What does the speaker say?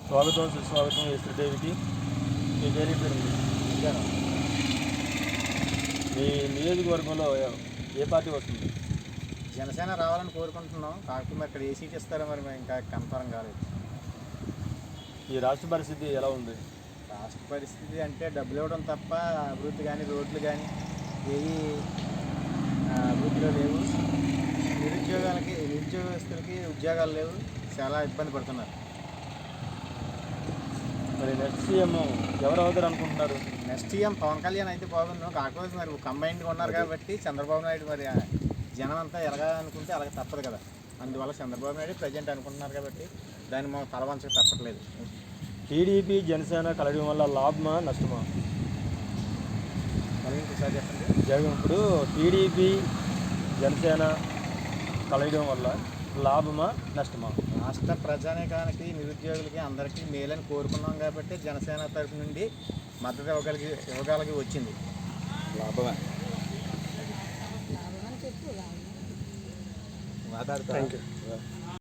స్వాగతం సుస్వాగతం శ్రీదేవికి. మీ పేరు పేరుంది మీ నియోజకవర్గంలో ఏ పార్టీ వస్తుంది? జనసేన రావాలని కోరుకుంటున్నాం. కాకపోతే మరి ఇక్కడ ఏ సీట్ ఇస్తారో మరి మేము ఇంకా కన్ఫర్మ్ కాలేదు. ఈ రాష్ట్ర పరిస్థితి ఎలా ఉంది? రాష్ట్ర పరిస్థితి అంటే డబ్బులు ఇవ్వడం తప్ప అభివృద్ధి కానీ రోడ్లు కానీ ఏవి అభివృద్ధిలో లేవు. నిరుద్యోగస్తులకి ఉద్యోగాలు లేవు. చాలా ఇబ్బంది పడుతున్నారు. మరి నెక్స్ట్ సీఎం ఎవరు అవుతారు అనుకుంటున్నారు? నెక్స్ట్ సీఎం పవన్ కళ్యాణ్ అయితే బాగున్నాం. కాకపోతే మరి కంబైన్డ్గా ఉన్నారు కాబట్టి చంద్రబాబు నాయుడు మరి జనం అంతా ఎలాగనుకుంటే అలాగే తప్పదు కదా. అందువల్ల చంద్రబాబు నాయుడు ప్రజెంట్ అనుకుంటున్నారు కాబట్టి దాన్ని మనం తలవంచక తప్పట్లేదు. టీడీపీ జనసేన కలగడం వల్ల లాభమా నష్టమా? మళ్ళీ ఇంకోసారి చెప్పండి. ఇప్పుడు టీడీపీ జనసేన కలగడం వల్ల లాభమా నష్టమా? రాష్ట్ర ప్రజానీకానికి నిరుద్యోగులకి అందరికీ మేలని కోరుకున్నాం కాబట్టి జనసేన తరఫు నుండి మద్దతు ఇవ్వగలిగి వచ్చింది. లాభమే. మాట్లాడతా.